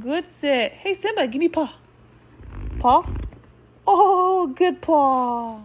Good sit. Hey, Simba, give me paw. Paw? Oh, good paw.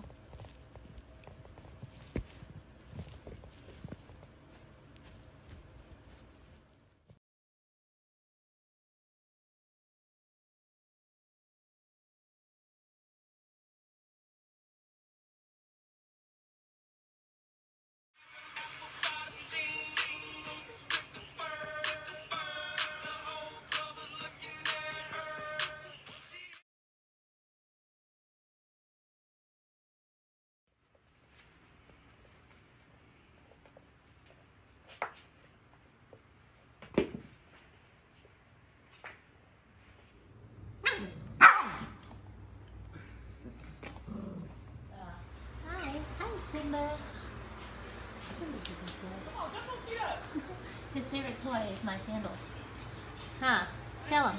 Hi, Simba. Simba's a good boy. His favorite toy is my sandals. Huh? Tell him.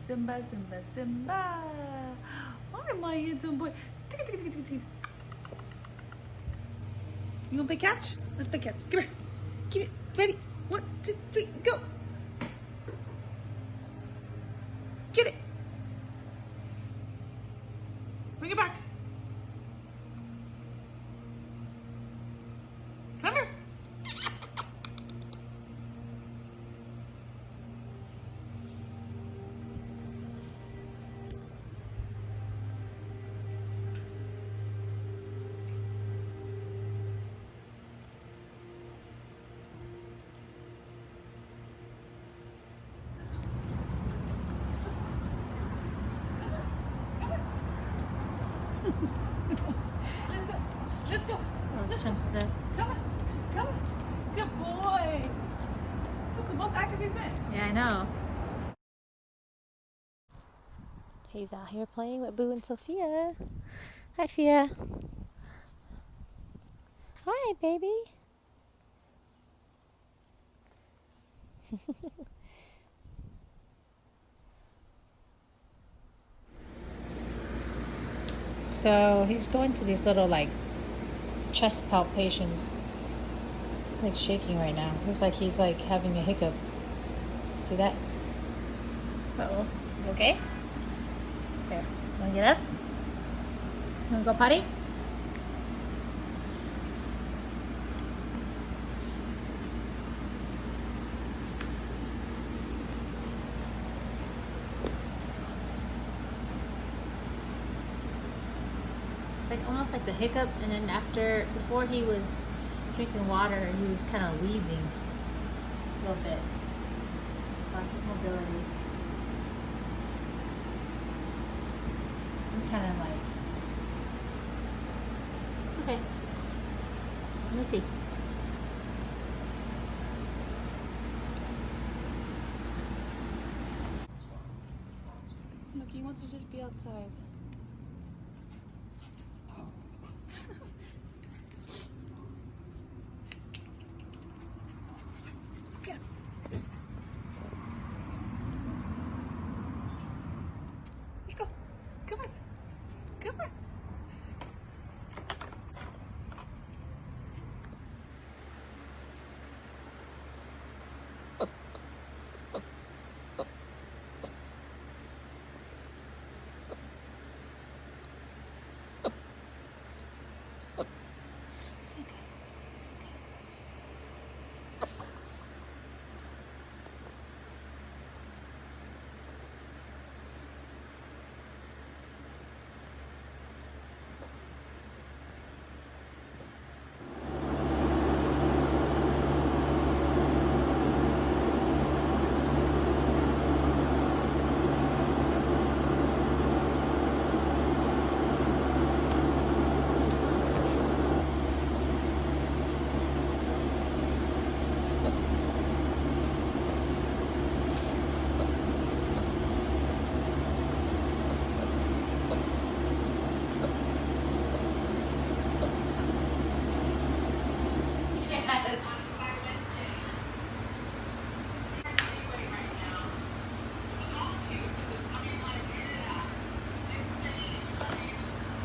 Simba, Simba, Simba. Why am I handsome boy? You want to play catch? Let's play catch. Come here. Give it. Ready? 1, 2, 3, go. Get it. Bring it back. Come here. Let's go. Let's go. Let's go. Let's go. Come on. Come on. Good boy. That's the most active he's been. Yeah, I know. He's out here playing with Boo and Sophia. Hi, Fia. Hi, baby. So he's going to these little like chest palpations. He's like shaking right now. Looks like he's like having a hiccup. See that? Uh-oh. You okay? Here. Wanna get up? Wanna go potty? It's like almost like the hiccup, and then before he was drinking water, he was kind of wheezing a little bit. Lost his mobility. I'm kind of like, it's okay. Let me see. Look, he wants to just be outside. Yeah. Let's go. Come on. Come on.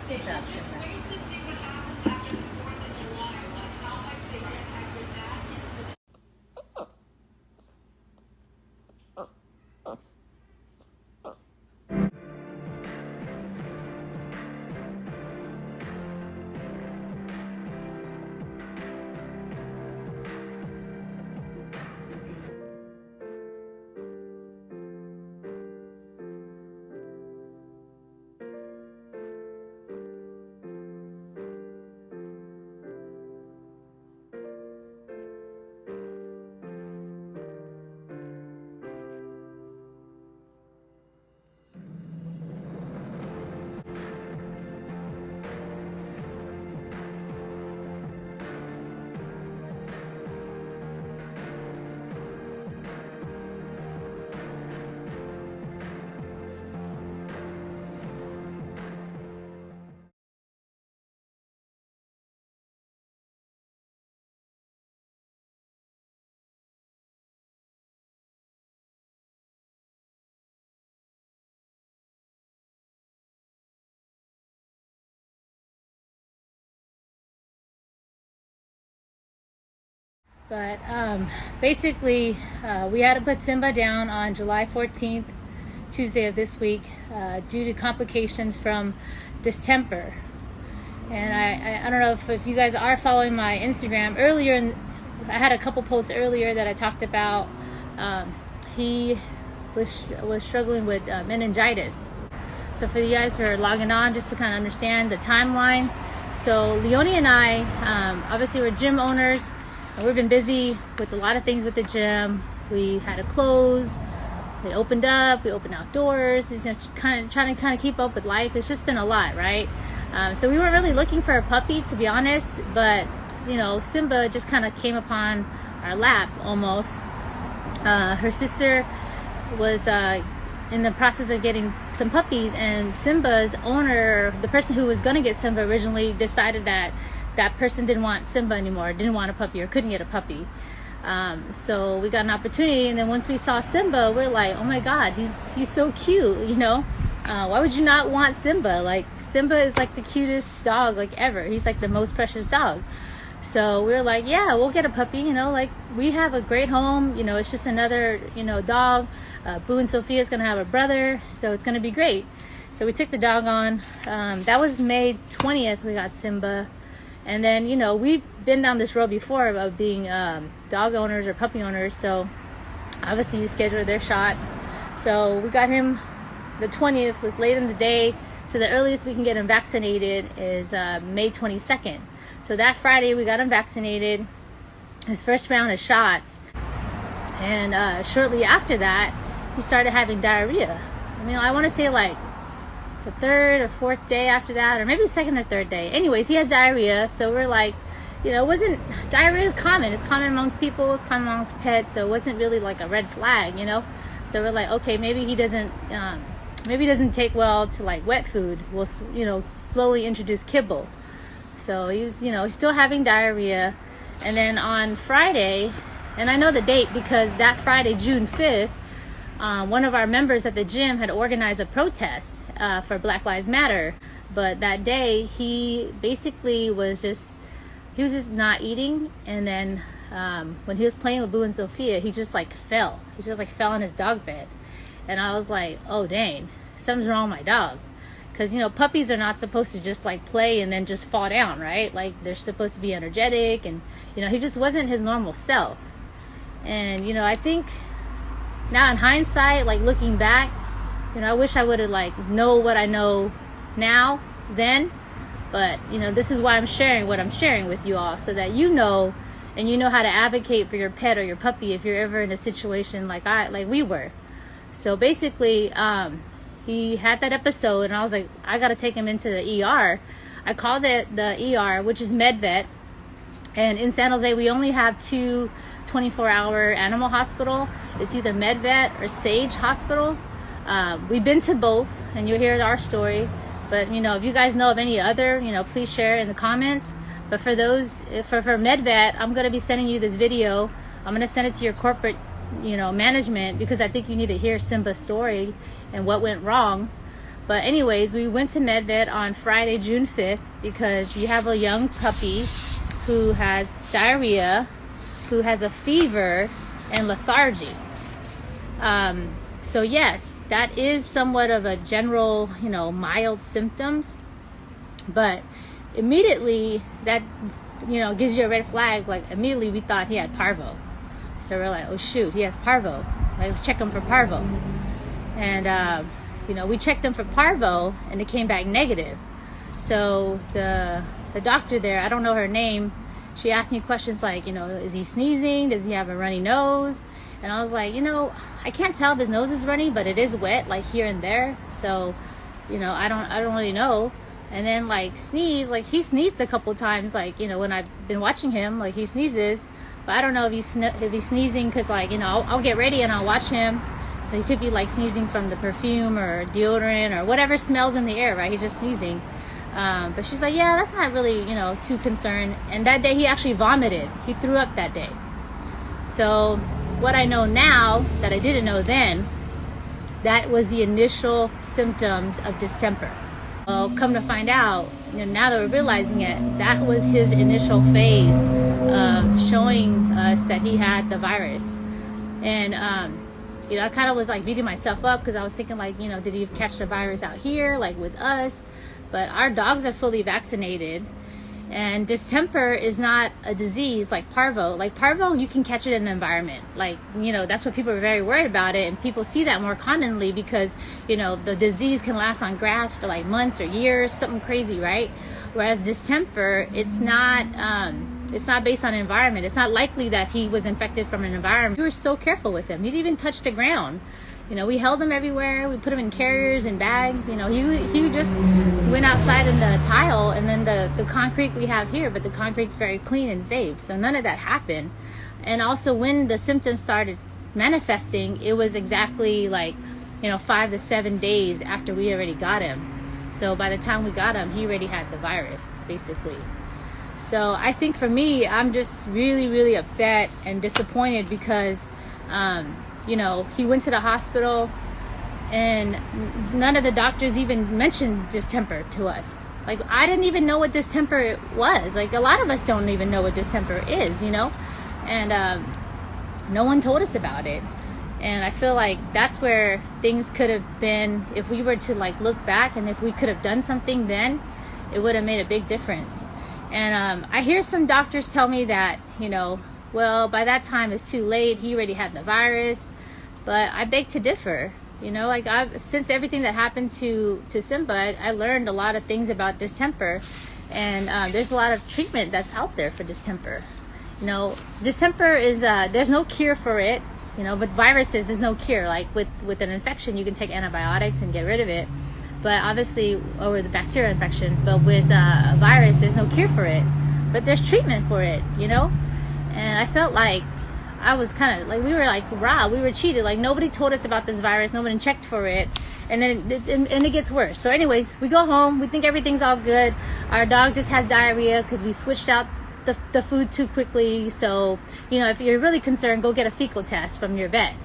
Good job, Simba. But basically, we had to put Simba down on July 14th, Tuesday of this week, due to complications from distemper. And I don't know if you guys are following my Instagram. I had a couple posts earlier that I talked about. He was struggling with meningitis. So for you guys who are logging on, just to kind of understand the timeline. So Leonie and I, obviously we're gym owners, and we've been busy with a lot of things with the gym. We had to close. We opened outdoors. Just kind of keep up with life. It's just been a lot, right? So we weren't really looking for a puppy, to be honest, but Simba just kind of came upon our lap almost. Her sister was in the process of getting some puppies, and Simba's owner, the person who was going to get Simba originally, decided that that person didn't want Simba anymore, didn't want a puppy, or couldn't get a puppy. So we got an opportunity, and then once we saw Simba, we're like, oh my god, he's so cute, why would you not want Simba? Like, Simba is like the cutest dog like ever. He's like the most precious dog. So we were like, yeah, we'll get a puppy, like we have a great home, it's just another, dog. Boo and Sophia's gonna have a brother, so it's gonna be great. So we took the dog on. That was May 20th, we got Simba. And then, we've been down this road before of being dog owners or puppy owners, so obviously you schedule their shots. So we got him the 20th, was late in the day, so the earliest we can get him vaccinated is May 22nd. So that Friday we got him vaccinated, his first round of shots, and shortly after that he started having diarrhea. I want to say like the third or fourth day after that, or maybe second or third day. Anyways, he has diarrhea, so we're like, diarrhea is common. It's common amongst people, it's common amongst pets, so it wasn't really like a red flag, So we're like, okay, maybe he doesn't take well to like wet food. We'll, slowly introduce kibble. So he was, he's still having diarrhea. And then on Friday, and I know the date because that Friday, June 5th, one of our members at the gym had organized a protest for Black Lives Matter. But that day, he basically was just not eating. And then when he was playing with Boo and Sophia, he just like fell. He just like fell in his dog bed. And I was like, oh dang, something's wrong with my dog. Because, puppies are not supposed to just like play and then just fall down, right? Like they're supposed to be energetic, and, he just wasn't his normal self. And, I think now in hindsight, like looking back, I wish I would have like know what I know now then. But, this is why I'm sharing what I'm sharing with you all, so that and you know how to advocate for your pet or your puppy if you're ever in a situation like we were. So basically, he had that episode, and I was like, I got to take him into the ER. I called it the ER, which is MedVet. And in San Jose, we only have two 24-hour animal hospital. It's either MedVet or Sage Hospital. We've been to both, and you'll hear our story. But, if you guys know of any other, please share in the comments. But for MedVet, I'm going to be sending you this video. I'm going to send it to your corporate management, because I think you need to hear Simba's story and what went wrong. But anyways, we went to MedVet on Friday, June 5th, because you have a young puppy who has diarrhea, who has a fever and lethargy. So yes, that is somewhat of a general, mild symptoms, but immediately that, gives you a red flag. Like immediately we thought he had parvo. So we're like, oh shoot, he has parvo. Let's check him for parvo. And, we checked him for parvo, and it came back negative. So the doctor there, I don't know her name, she asked me questions like, is he sneezing? Does he have a runny nose? And I was like, I can't tell if his nose is runny, but it is wet, like here and there. So, I don't really know. And then like sneeze, like he sneezed a couple times, like, when I've been watching him, like he sneezes. But I don't know if he's sneezing because, like, I'll get ready and I'll watch him. So he could be like sneezing from the perfume or deodorant or whatever smells in the air, right? He's just sneezing. But she's like, yeah, that's not really, too concerned. And that day he actually vomited. He threw up that day. So what I know now that I didn't know then, that was the initial symptoms of distemper. Well, come to find out, now that we're realizing it, that was his initial phase of showing us that he had the virus. And I kind of was like beating myself up because I was thinking like, did he catch the virus out here, like with us? But our dogs are fully vaccinated. And distemper is not a disease like parvo. Like parvo, you can catch it in the environment. Like, that's what people are very worried about it. And people see that more commonly because, the disease can last on grass for like months or years, something crazy, right? Whereas distemper, it's not based on environment. It's not likely that he was infected from an environment. We were so careful with him. He didn't even touch the ground. We held him everywhere. We put him in carriers and bags. He just went outside in the tile and then the concrete we have here, but the concrete's very clean and safe. So none of that happened. And also when the symptoms started manifesting, it was exactly like, 5 to 7 days after we already got him. So by the time we got him, he already had the virus, basically. So I think for me, I'm just really, really upset and disappointed because, he went to the hospital and none of the doctors even mentioned distemper to us. Like, I didn't even know what distemper was. Like, a lot of us don't even know what distemper is, and no one told us about it. And I feel like that's where things could have been, if we were to like look back and if we could have done something then, it would have made a big difference. And I hear some doctors tell me that, well, by that time it's too late. He already had the virus. But I beg to differ. Since everything that happened to Simba, I learned a lot of things about distemper. And there's a lot of treatment that's out there for distemper. Distemper is, there's no cure for it. But viruses, there's no cure. Like with an infection, you can take antibiotics and get rid of it. But obviously, or with a bacterial infection. But with a virus, there's no cure for it. But there's treatment for it, And I felt like I was kind of like, we were like, we were cheated. Like, nobody told us about this virus. Nobody checked for it. And then it gets worse. So anyways, we go home. We think everything's all good. Our dog just has diarrhea because we switched out the food too quickly. So, if you're really concerned, go get a fecal test from your vet.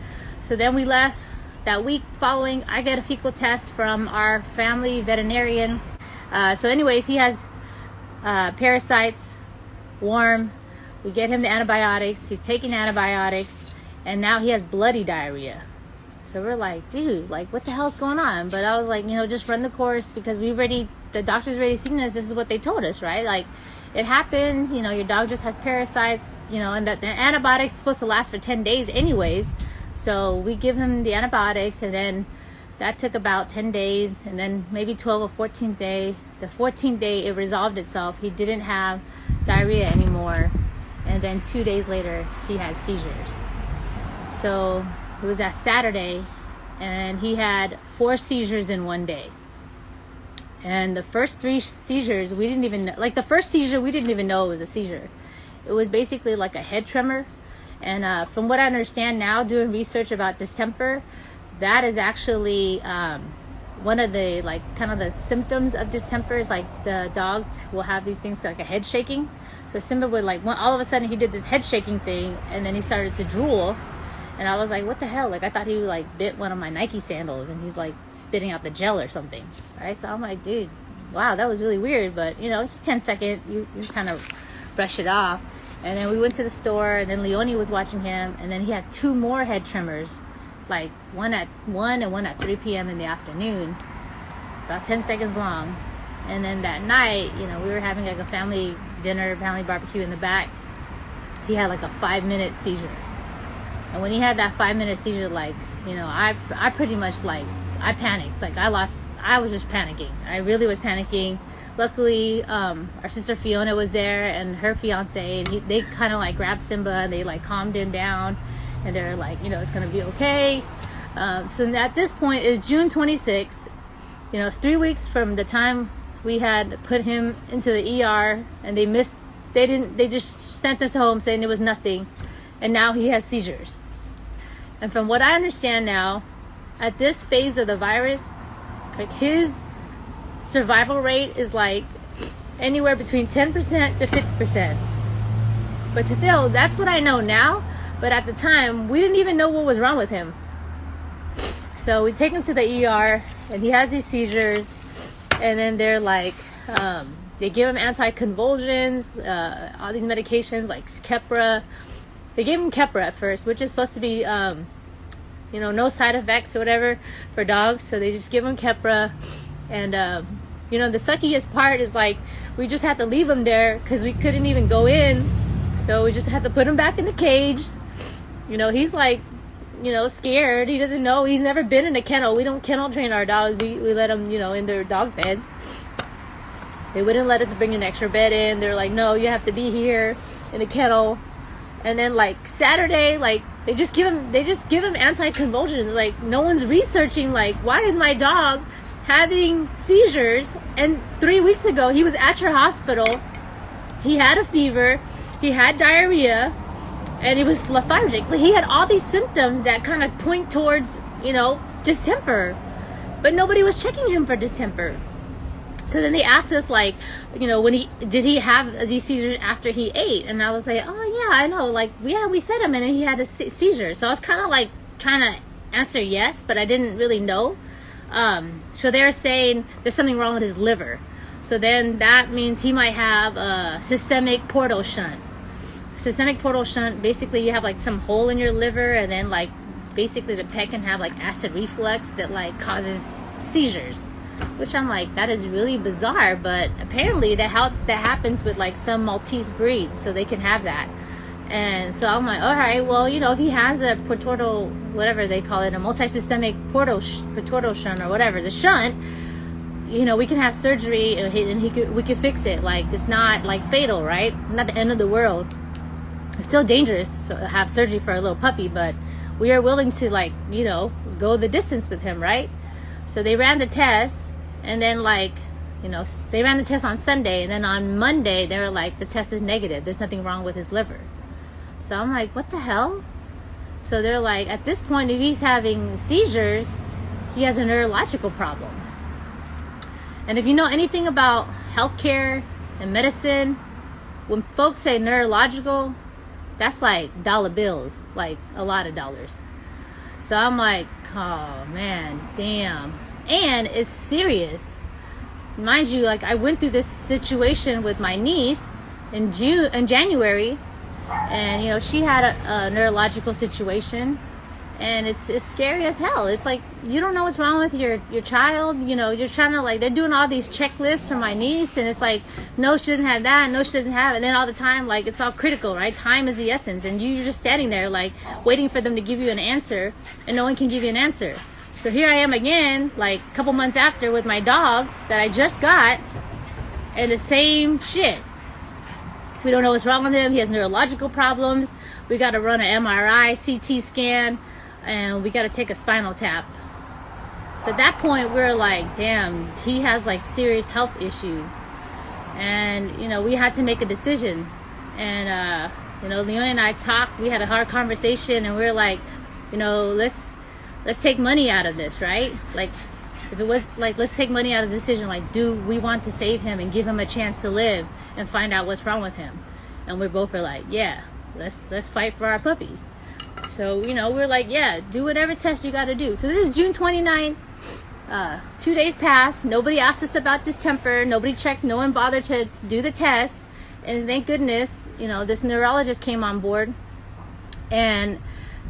So then we left. That week following, I get a fecal test from our family veterinarian. So anyways, he has parasites, warm. We get him the antibiotics. He's taking antibiotics. And now he has bloody diarrhea. So we're like, dude, like, what the hell's going on? But I was like, just run the course because the doctor's already seen us. This is what they told us, right? Like, it happens, your dog just has parasites, and that the antibiotics is supposed to last for 10 days anyways. So we give him the antibiotics, and then that took about 10 days, and then maybe 12 or 14th day. The 14th day, it resolved itself. He didn't have diarrhea anymore. And then 2 days later, he had seizures. So it was that Saturday, and he had 4 seizures in one day. And the first 3 seizures, we didn't even know. Like, the first seizure, we didn't even know it was a seizure. It was basically like a head tremor. And from what I understand now, doing research about distemper, that is actually one of the, like, kind of the symptoms of distemper is, like, the dogs will have these things like a head shaking. So Simba would, like, all of a sudden he did this head shaking thing, and then he started to drool. And I was like, what the hell? Like, I thought he, like, bit one of my Nike sandals, and he's, like, spitting out the gel or something, right? So I'm like, dude, wow, that was really weird. But, it's just 10 seconds. You kind of brush it off. And then we went to the store, and then Leonie was watching him, and then he had 2 more head tremors, like one at 1 and one at 3 p.m. in the afternoon, about 10 seconds long. And then that night, we were having like a family dinner, family barbecue in the back. He had like a 5-minute seizure. And when he had that 5-minute seizure, like, I pretty much, like, I panicked. Like, I was just panicking. I really was panicking. Luckily, our sister Fiona was there and her fiance, and they kind of like grabbed Simba and they like calmed him down, and they're like, it's gonna be okay. So at this point, it's June 26th. It's 3 weeks from the time we had put him into the ER, and they just sent us home saying there was nothing, and now he has seizures. And from what I understand now, at this phase of the virus, like, his survival rate is like anywhere between 10% to 50%. But still, that's what I know now. But at the time, we didn't even know what was wrong with him. So we take him to the ER, and he has these seizures. And then they're like, they give him anticonvulsions, all these medications like Keppra. They gave him Keppra at first, which is supposed to be, no side effects or whatever for dogs. So they just give him Keppra. And, the suckiest part is like, we just had to leave him there because we couldn't even go in. So we just had to put him back in the cage. He's like, scared. He doesn't know. He's never been in a kennel. We don't kennel train our dogs. We let them, in their dog beds. They wouldn't let us bring an extra bed in. They're like, no, you have to be here in a kennel. And then like Saturday, like they just give him anticonvulsions. Like no one's researching like, why is my dog having seizures? And 3 weeks ago he was at your hospital. He had a fever, he had diarrhea, and he was lethargic. He had all these symptoms that kind of point towards, distemper. But nobody was checking him for distemper. So then they asked us, like, did he have these seizures after he ate? And I was like, oh yeah, I know. Like, yeah, we fed him and he had a seizure. So I was kind of like trying to answer yes, but I didn't really know. So they're saying there's something wrong with his liver. So then that means he might have a systemic portal shunt. Systemic portal shunt, basically you have like some hole in your liver, and then like basically the pet can have like acid reflux that like causes seizures. Which I'm like, that is really bizarre, but apparently that happens with like some Maltese breeds, so they can have that. And so I'm like, all right, well, if he has a portal, whatever they call it, a multisystemic portal shunt or whatever, the shunt, we can have surgery and we can fix it. Like, it's not like fatal, right? Not the end of the world. It's still dangerous to have surgery for a little puppy, but we are willing to go the distance with him, right? So they ran the test, and then they ran the test on Sunday, and then on Monday they were like, the test is negative. There's nothing wrong with his liver. So I'm like, what the hell? So they're like, at this point, if he's having seizures, he has a neurological problem. And if you know anything about healthcare and medicine, when folks say neurological, that's like dollar bills, like a lot of dollars. So I'm like, oh man, damn. And it's serious. Mind you, like I went through this situation with my niece in January, and she had a neurological situation, and it's scary as hell. It's like you don't know what's wrong with your child. You're trying to they're doing all these checklists for my niece, and it's like, no, she doesn't have that, no, she doesn't have it. And then all the time, like, it's all critical, right? Time is the essence, and you're just standing there like waiting for them to give you an answer, and no one can give you an answer. So here I am again, like a couple months after, with my dog that I just got, and the same shit. We don't know what's wrong with him. He has neurological problems. We got to run an MRI, CT scan, and we got to take a spinal tap. So at that point, we're like, damn, he has like serious health issues. And, we had to make a decision. And, Leon and I talked, we had a hard conversation, and we were like, let's take money out of this, right? Like, if it was like, let's take money out of the decision. Like, do we want to save him and give him a chance to live and find out what's wrong with him? And we both were like, yeah, let's fight for our puppy. So, we're like, yeah, do whatever test you got to do. So this is June 29th. 2 days passed. Nobody asked us about distemper. Nobody checked. No one bothered to do the test. And thank goodness, this neurologist came on board. And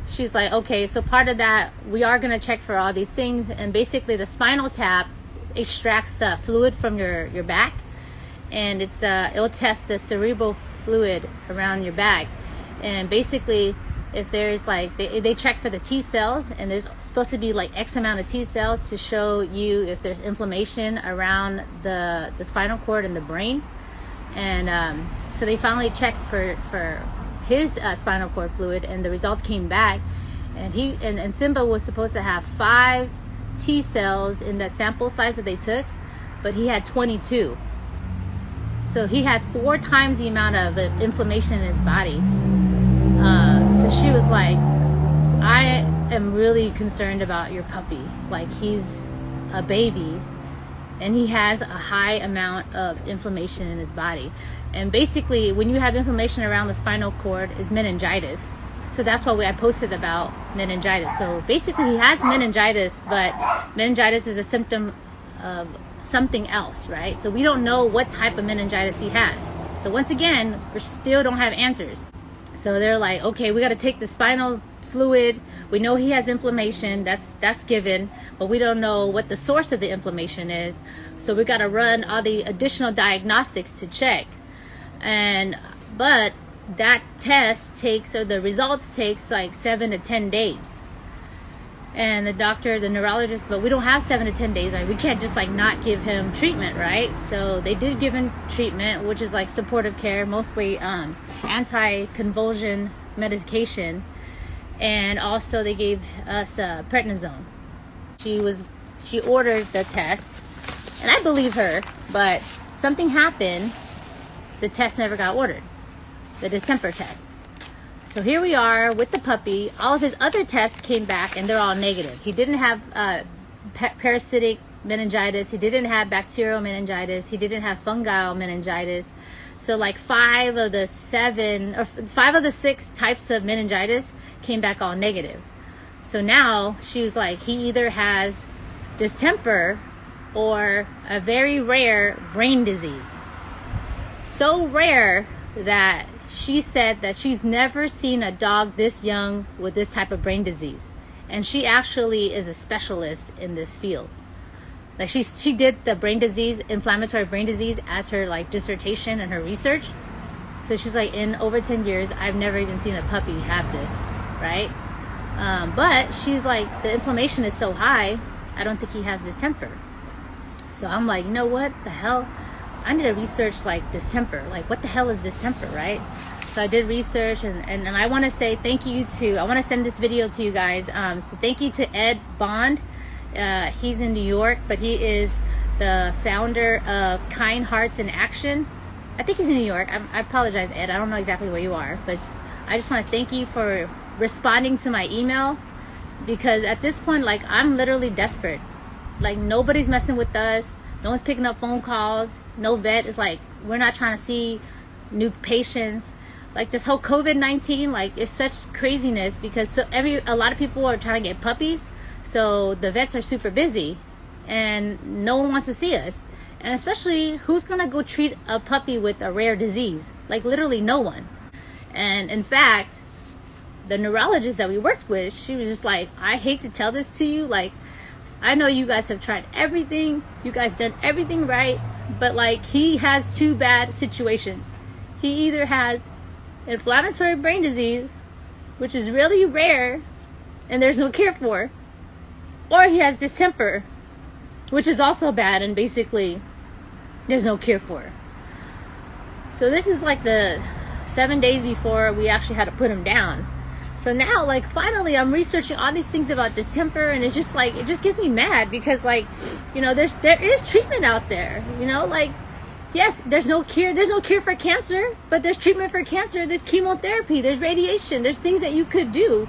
she's like, okay, so part of that, we are going to check for all these things. And basically the spinal tap extracts fluid from your back. And it'll test the cerebral fluid around your back. And basically, if there's like, they check for the T cells, and there's supposed to be like X amount of T cells to show you if there's inflammation around the spinal cord and the brain. And so they finally checked for his spinal cord fluid, and the results came back, and Simba was supposed to have 5 T cells in that sample size that they took, but he had 22. So he had 4 times the amount of inflammation in his body. So she was like, I am really concerned about your puppy. Like, he's a baby, and he has a high amount of inflammation in his body. And basically, when you have inflammation around the spinal cord, it's meningitis. So that's why I posted about meningitis. So basically, he has meningitis, but meningitis is a symptom of something else, right? So we don't know what type of meningitis he has. So once again, we still don't have answers. So they're like, okay, we got to take the spinal fluid. We know he has inflammation, that's given, but we don't know what the source of the inflammation is. So we got to run all the additional diagnostics to check. But that test takes, or the results takes like 7 to 10 days. And the doctor, the neurologist, but we don't have 7 to 10 days. Like, we can't just like not give him treatment, right? So they did give him treatment, which is like supportive care, mostly anti-convulsion medication. And also they gave us prednisone. She ordered the test, and I believe her, but something happened. The test never got ordered, the Distemper test. So here we are with the puppy. All of his other tests came back and they're all negative. He didn't have parasitic meningitis. He didn't have bacterial meningitis. He didn't have fungal meningitis. So like 5 of the 6 types of meningitis came back all negative. So now she was like, he either has distemper or a very rare brain disease. So rare that she said that she's never seen a dog this young with this type of brain disease. And she actually is a specialist in this field. Like she did the brain disease, inflammatory brain disease, as her like dissertation and her research. So she's like, in over 10 years, I've never even seen a puppy have this, right? But she's like, the inflammation is so high, I don't think he has distemper. So I'm like, you know what the hell? I need to research like distemper. Like, what the hell is distemper, right? So I did research, and I want to say thank you to, I want to send this video to you guys. So thank you to Ed Bond. He's in New York, but he is the founder of Kind Hearts in Action. I think he's in New York. I apologize, Ed. I don't know exactly where you are, but I just want to thank you for responding to my email, because at this point, like, I'm literally desperate. Like, nobody's messing with us. No one's picking up phone calls. No vet is like, we're not trying to see new patients. Like, this whole COVID-19, like, it's such craziness, because a lot of people are trying to get puppies. So the vets are super busy and no one wants to see us. And especially, who's going to go treat a puppy with a rare disease? Like, literally no one. And in fact, the neurologist that we worked with, she was just like, I hate to tell this to you. Like, I know you guys have tried everything. You guys done everything right. But like, he has 2 bad situations. He either has inflammatory brain disease, which is really rare and there's no cure for, or he has distemper, which is also bad and basically there's no cure for. So this is like the 7 days before we actually had to put him down. So now, like, finally I'm researching all these things about distemper, and it's just like, it just gets me mad, because like, you know, there is treatment out there, you know, like, yes, there's no cure for cancer, but there's treatment for cancer. There's chemotherapy, there's radiation, there's things that you could do.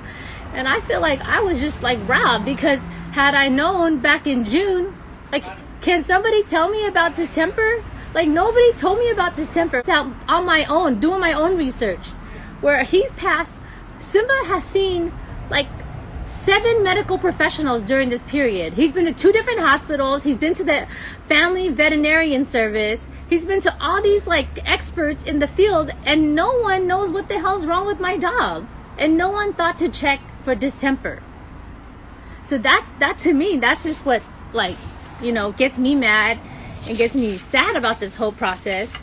And I feel like I was just like robbed, because had I known back in June, like, can somebody tell me about distemper? Like, nobody told me about distemper. It's out on my own, doing my own research, where he's passed. Simba has seen like 7 medical professionals during this period. He's been to 2 different hospitals. He's been to the family veterinarian service. He's been to all these like experts in the field, and no one knows what the hell's wrong with my dog. And no one thought to check for distemper. So that to me, that's just what, like, you know, gets me mad and gets me sad about this whole process.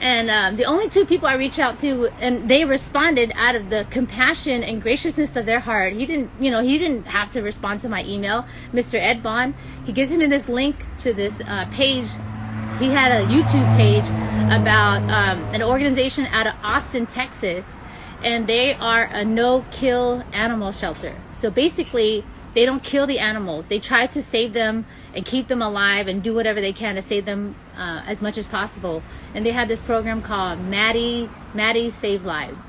And the only 2 people I reached out to, and they responded out of the compassion and graciousness of their heart. He didn't have to respond to my email. Mr. Ed Bond, he gives me this link to this page. He had a YouTube page about an organization out of Austin, Texas, and they are a no-kill animal shelter. So basically, they don't kill the animals. They try to save them and keep them alive and do whatever they can to save them as much as possible. And they have this program called Maddie's Save Lives.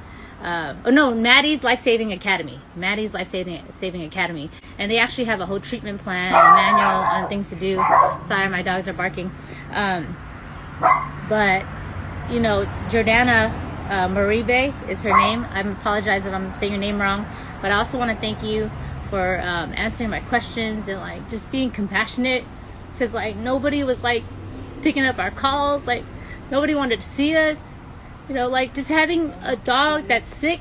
Maddie's Life Saving Academy. Maddie's Life Saving Academy. And they actually have a whole treatment plan, a manual on things to do. Sorry, my dogs are barking. But, you know, Jordana Maribe is her name. I apologize if I'm saying your name wrong. But I also want to thank you for answering my questions and like just being compassionate because like nobody was like picking up our calls, like nobody wanted to see us, you know, like just having a dog that's sick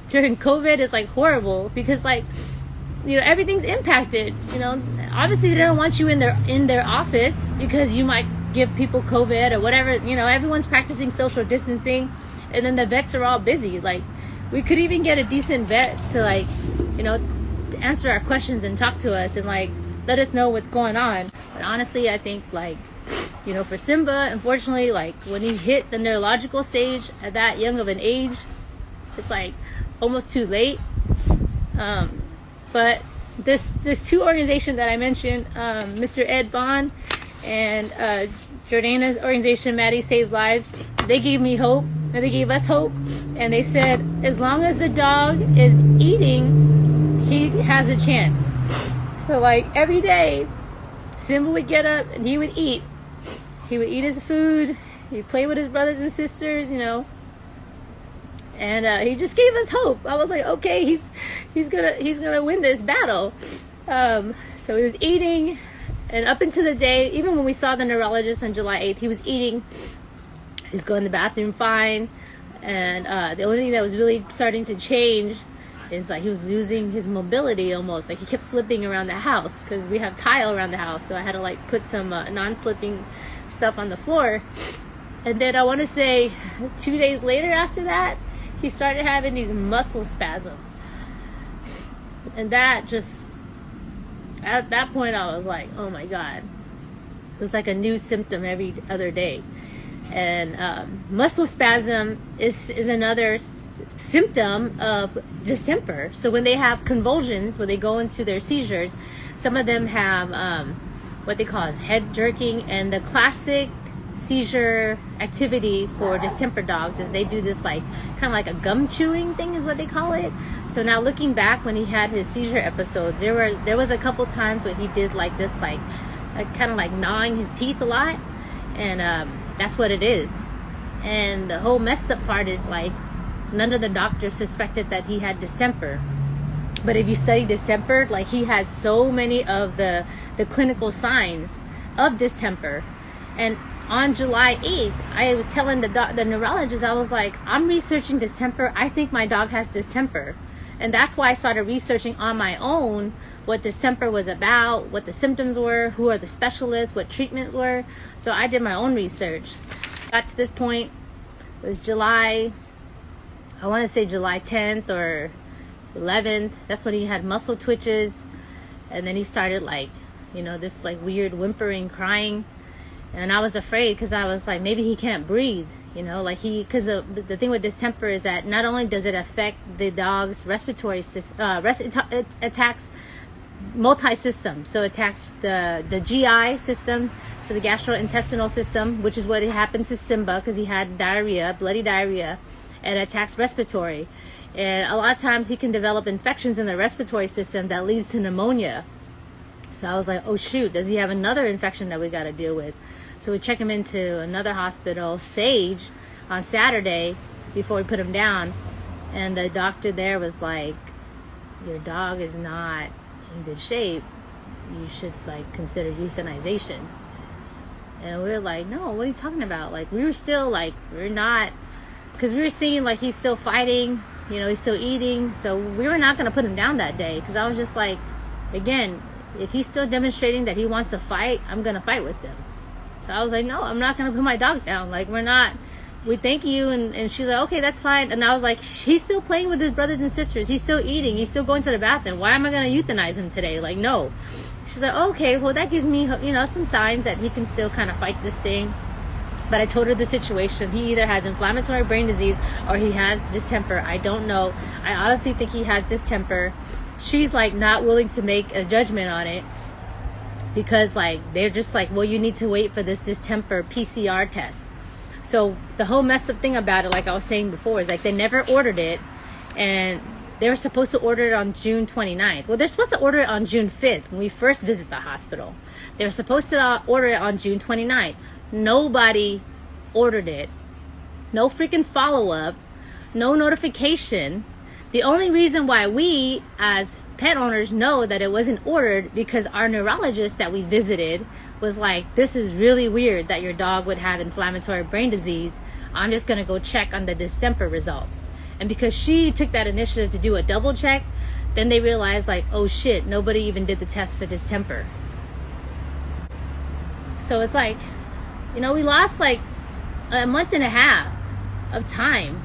during COVID is like horrible, because like, you know, everything's impacted, you know. Obviously they don't want you in their office because you might give people COVID or whatever, you know. Everyone's practicing social distancing, and then the vets are all busy. Like, we could even get a decent vet to like, you know, to answer our questions and talk to us and like let us know what's going on. But honestly, I think like, you know, for Simba, unfortunately, like when he hit the neurological stage at that young of an age, it's like almost too late. But this two organization that I mentioned, Mr. Ed Bond and Jordana's organization, Maddie Saves Lives, they gave me hope, and they gave us hope, and they said as long as the dog is eating, he has a chance. So like every day, Simba would get up and he would eat. He would eat his food. He'd play with his brothers and sisters, you know. And he just gave us hope. I was like, okay, he's gonna win this battle. So he was eating, and up until the day, even when we saw the neurologist on July 8th, he was eating. He's going to the bathroom fine, and the only thing that was really starting to change is like he was losing his mobility almost. Like he kept slipping around the house because we have tile around the house, so I had to like put some non-slipping stuff on the floor. And then I want to say 2 days later after that, he started having these muscle spasms. And that just, at that point I was like, oh my God. It was like a new symptom every other day. And muscle spasm is another symptom of distemper. So when they have convulsions, when they go into their seizures, some of them have what they call head jerking. And the classic seizure activity for distemper dogs is they do this like kind of like a gum chewing thing is what they call it. So now looking back, when he had his seizure episodes, there was a couple times where he did like this like kind of like gnawing his teeth a lot, and that's what it is. And the whole messed up part is like none of the doctors suspected that he had distemper. But if you study distemper, like he has so many of the clinical signs of distemper. And on July 8th, I was telling the neurologist, I was like, I'm researching distemper. I think my dog has distemper. And that's why I started researching on my own what distemper was about, what the symptoms were, who are the specialists, what treatments were. So I did my own research. Got to this point, it was July, I want to say July 10th or 11th. That's when he had muscle twitches. And then he started like, you know, this like weird whimpering, crying. And I was afraid because I was like, maybe he can't breathe, you know, like because the thing with distemper is that not only does it affect the dog's respiratory system, it attacks multi-system. So it attacks the GI system, so the gastrointestinal system, which is what happened to Simba because he had diarrhea, bloody diarrhea, and it attacks respiratory. And a lot of times he can develop infections in the respiratory system that leads to pneumonia. So I was like, oh shoot, does he have another infection that we got to deal with? So we check him into another hospital, Sage, on Saturday before we put him down. And the doctor there was like, your dog is not in good shape. You should like consider euthanization. And we were like, no, what are you talking about? Like we were still like, we're not, because we were seeing like he's still fighting, you know, he's still eating. So we were not going to put him down that day because I was just like, again, if he's still demonstrating that he wants to fight, I'm going to fight with him. So I was like, no, I'm not going to put my dog down. Like, we're not, we thank you. And she's like, okay, that's fine. And I was like, he's still playing with his brothers and sisters. He's still eating. He's still going to the bathroom. Why am I going to euthanize him today? Like, no. She's like, okay, well, that gives me, you know, some signs that he can still kind of fight this thing. But I told her the situation. He either has inflammatory brain disease or he has distemper. I don't know. I honestly think he has distemper. She's like not willing to make a judgment on it because like they're just like, well, you need to wait for this distemper PCR test. So the whole messed up thing about it, like I was saying before, is like they never ordered it, and they were supposed to order it on June 29th. Well, they're supposed to order it on June 5th when we first visit the hospital. They were supposed to order it on June 29th. Nobody ordered it. No freaking follow-up. No notification. The only reason why we as pet owners know that it wasn't ordered because our neurologist that we visited was like, this is really weird that your dog would have inflammatory brain disease. I'm just going to go check on the distemper results. And because she took that initiative to do a double check, then they realized like, oh shit, nobody even did the test for distemper. So it's like, you know, we lost like a month and a half of time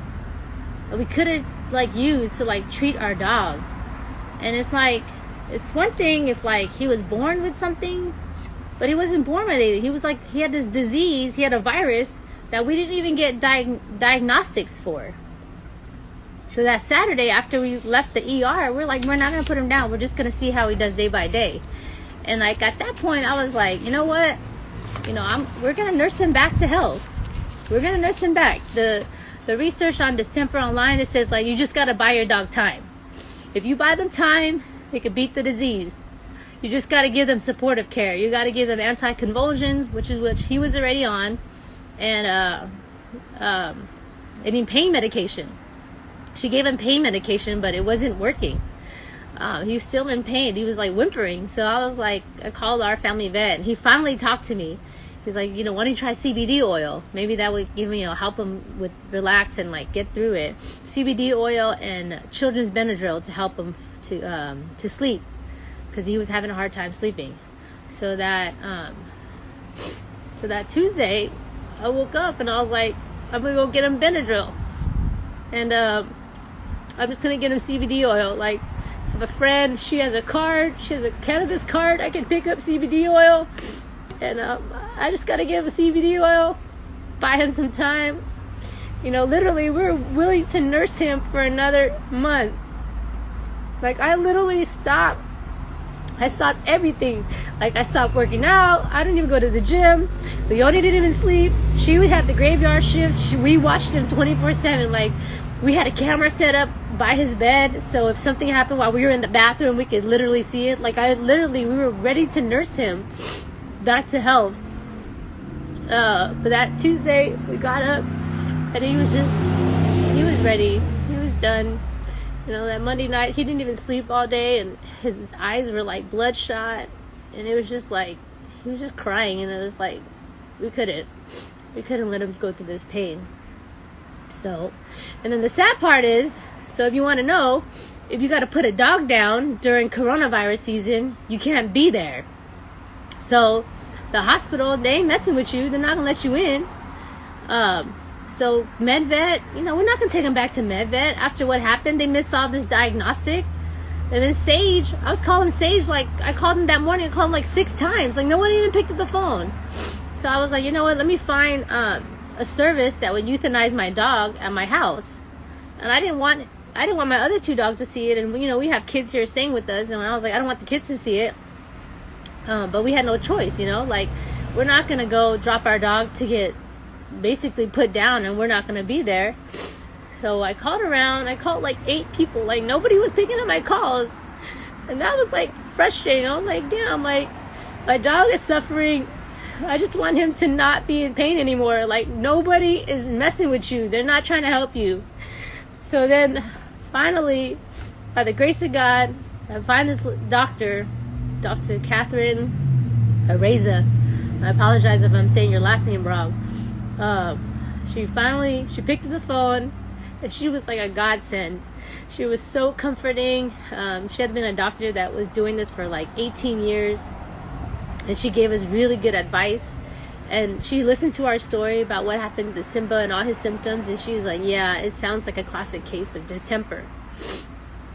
that we could have like used to like treat our dog. And it's like, it's one thing if like he was born with something, but he wasn't born with it. He was like, he had this disease, he had a virus that we didn't even get diagnostics for. So that Saturday after we left the ER, we're like, we're not going to put him down. We're just going to see how he does day by day. And like at that point, I was like, you know what? You know, we're going to nurse him back to health. We're going to nurse him back. The research on distemper online, it says like, you just got to buy your dog time. If you buy them time, they can beat the disease. You just got to give them supportive care. You got to give them anticonvulsions, which he was already on, and pain medication. She gave him pain medication, but it wasn't working. He was still in pain. He was like whimpering. So I was like, I called our family vet, and he finally talked to me. He's like, you know, why don't you try CBD oil? Maybe that would give me, you know, help him with relax and like get through it. CBD oil and children's Benadryl to help him to sleep, because he was having a hard time sleeping. So that Tuesday, I woke up and I was like, I'm gonna go get him Benadryl, and I'm just gonna get him CBD oil. Like, I have a friend, she has a card, she has a cannabis card. I can pick up CBD oil. And I just got to give him CBD oil, buy him some time. You know, literally, we're willing to nurse him for another month. Like, I literally stopped. I stopped everything. Like, I stopped working out. I didn't even go to the gym. Leonie didn't even sleep. She would have the graveyard shift. We watched him 24/7. Like, we had a camera set up by his bed. So if something happened while we were in the bathroom, we could literally see it. Like, we were ready to nurse him back to health. But that Tuesday we got up and he was ready. He was done. You know, that Monday night he didn't even sleep all day, and his eyes were like bloodshot, and it was just like he was just crying, and it was like we couldn't let him go through this pain. So, and then the sad part is, so if you want to know, if you got to put a dog down during coronavirus season, you can't be there. So the hospital, they ain't messing with you. They're not gonna let you in. So MedVet, you know, we're not gonna take him back to MedVet after what happened. They missed all this diagnostic. And then Sage, I was calling Sage, like I called him that morning. I called him like 6 times. Like no one even picked up the phone. So I was like, you know what? Let me find a service that would euthanize my dog at my house. And I didn't want my other 2 dogs to see it. And you know, we have kids here staying with us. And I was like, I don't want the kids to see it. But we had no choice, you know, like we're not going to go drop our dog to get basically put down, and we're not going to be there. So I called around. I called like 8 people. Like nobody was picking up my calls. And that was like frustrating. I was like, damn, like my dog is suffering. I just want him to not be in pain anymore. Like nobody is messing with you. They're not trying to help you. So then finally, by the grace of God, I find this doctor, Dr. Catherine Areza. I apologize if I'm saying your last name wrong. She picked up the phone, and she was like a godsend. She was so comforting. She had been a doctor that was doing this for like 18 years, and she gave us really good advice. And she listened to our story about what happened to Simba and all his symptoms, and she was like, yeah, it sounds like a classic case of distemper.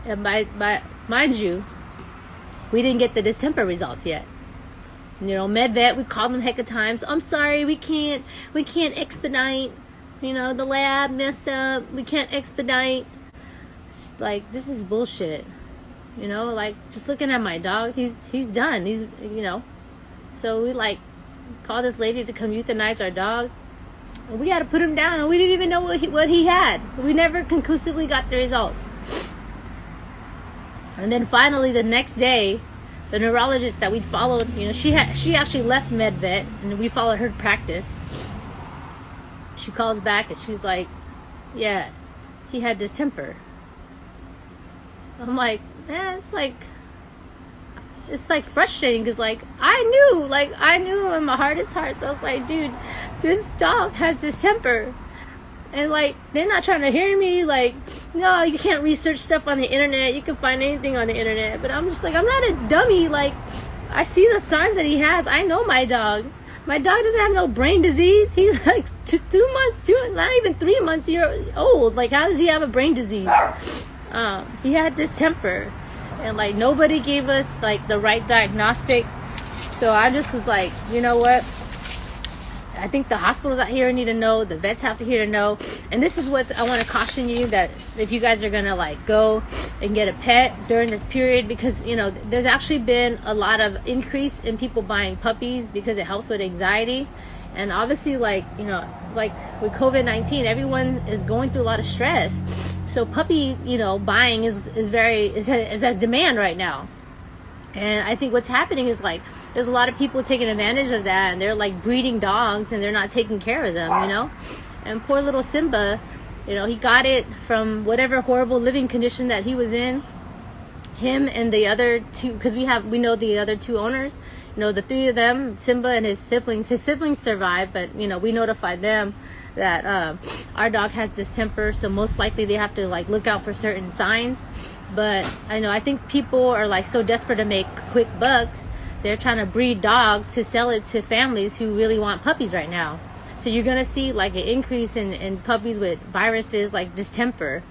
And mind you, we didn't get the distemper results yet. You know, MedVet, we called them heck of times. I'm sorry, we can't expedite. You know, the lab messed up. We can't expedite. It's like, this is bullshit. You know, like just looking at my dog, he's done. He's, you know. So we like called this lady to come euthanize our dog. And we had to put him down, and we didn't even know what he had. We never conclusively got the results. And then finally the next day, the neurologist that we followed, you know, she actually left MedVet, and we followed her practice. She calls back and she's like, yeah, he had distemper. I'm like, it's like it's like frustrating because like I knew in my hardest heart. So I was like, dude, this dog has distemper. And like, they're not trying to hear me. Like, no, you can't research stuff on the internet. You can find anything on the internet. But I'm just like, I'm not a dummy. Like, I see the signs that he has. I know my dog. My dog doesn't have no brain disease. He's like 2 months, not even 3 months old. Like, how does he have a brain disease? He had distemper. And like, nobody gave us like the right diagnostic. So I just was like, you know what? I think the hospitals out here need to know, the vets have to hear to know. And this is what I want to caution you, that if you guys are going to like go and get a pet during this period, because, you know, there's actually been a lot of increase in people buying puppies because it helps with anxiety. And obviously, like, you know, like with COVID-19, everyone is going through a lot of stress. So puppy, you know, buying is a demand right now. And I think what's happening is like there's a lot of people taking advantage of that, and they're like breeding dogs and they're not taking care of them, you know. And poor little Simba, you know, he got it from whatever horrible living condition that he was in. Him and the other two, because we know the other two owners, you know, the 3 of them, Simba and his siblings survived, but you know, we notified them that our dog has distemper, so most likely they have to like look out for certain signs. But I think people are like so desperate to make quick bucks, they're trying to breed dogs to sell it to families who really want puppies right now. So you're gonna see like an increase in puppies with viruses like distemper.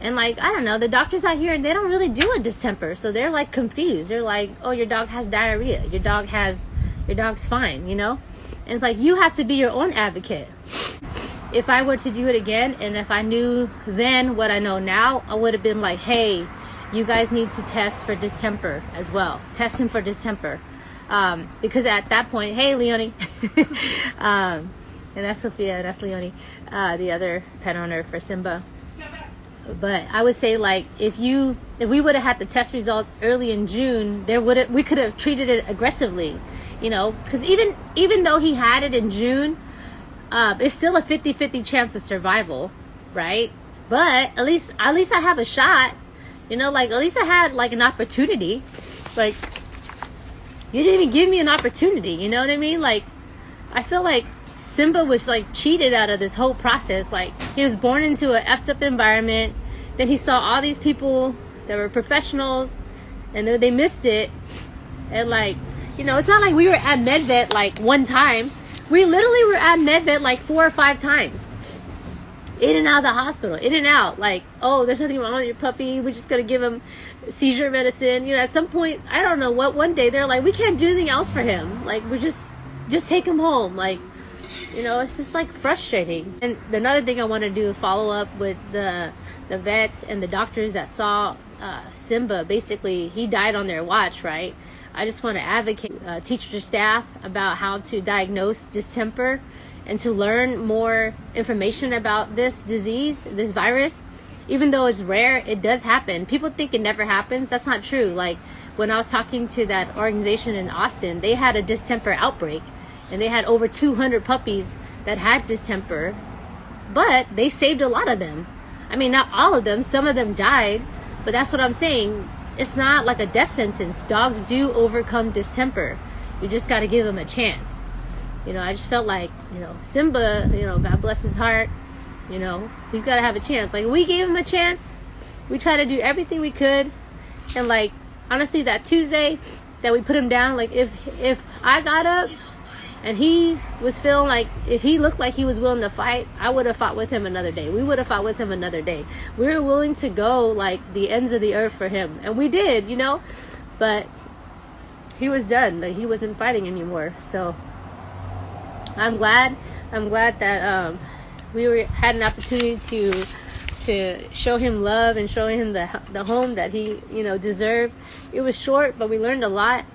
And like, I don't know, the doctors out here, they don't really do a distemper, so they're like confused. They're like, oh, your dog has diarrhea, your dog's fine, you know. And it's like, you have to be your own advocate. If I were to do it again, and if I knew then what I know now, I would have been like, hey, you guys need to test for distemper as well. Test him for distemper. Because at that point, hey, Leonie. And that's Sophia, that's Leonie, the other pet owner for Simba. But I would say, like, if we would have had the test results early in June, we could have treated it aggressively, you know, because even though he had it in June, there's still a 50-50 chance of survival, right? But at least I have a shot, you know, like, at least I had like an opportunity. Like, you didn't even give me an opportunity, you know what I mean? Like, I feel like Simba was like cheated out of this whole process. Like, he was born into an effed up environment, then he saw all these people that were professionals, and then they missed it. And like, you know, it's not like we were at MedVet like one time. We literally were at MedVet like 4 or 5 times, in and out of the hospital, in and out. Like, oh, there's nothing wrong with your puppy, we're just gonna give him seizure medicine. You know, at some point, I don't know what, one day they're like, we can't do anything else for him, like, we just take him home. Like, you know, it's just like frustrating. And another thing I want to do, follow up with the vets and the doctors that saw Simba. Basically, he died on their watch, right? I just want to advocate, teach your staff about how to diagnose distemper and to learn more information about this disease, this virus. Even though it's rare, it does happen. People think it never happens. That's not true. Like, when I was talking to that organization in Austin, they had a distemper outbreak. And they had over 200 puppies that had distemper, but they saved a lot of them. I mean, not all of them. Some of them died, but that's what I'm saying. It's not like a death sentence. Dogs do overcome distemper. You just got to give them a chance. You know, I just felt like, you know, Simba, you know, God bless his heart, you know, he's got to have a chance. Like, we gave him a chance. We tried to do everything we could. And like, honestly, that Tuesday that we put him down, like, if I got up and he was feeling like, if he looked like he was willing to fight, I would have fought with him another day. We would have fought with him another day. We were willing to go like the ends of the earth for him. And we did, you know, but he was done. Like, he wasn't fighting anymore. So I'm glad that we had an opportunity to show him love and show him the home that he, you know, deserved. It was short, but we learned a lot.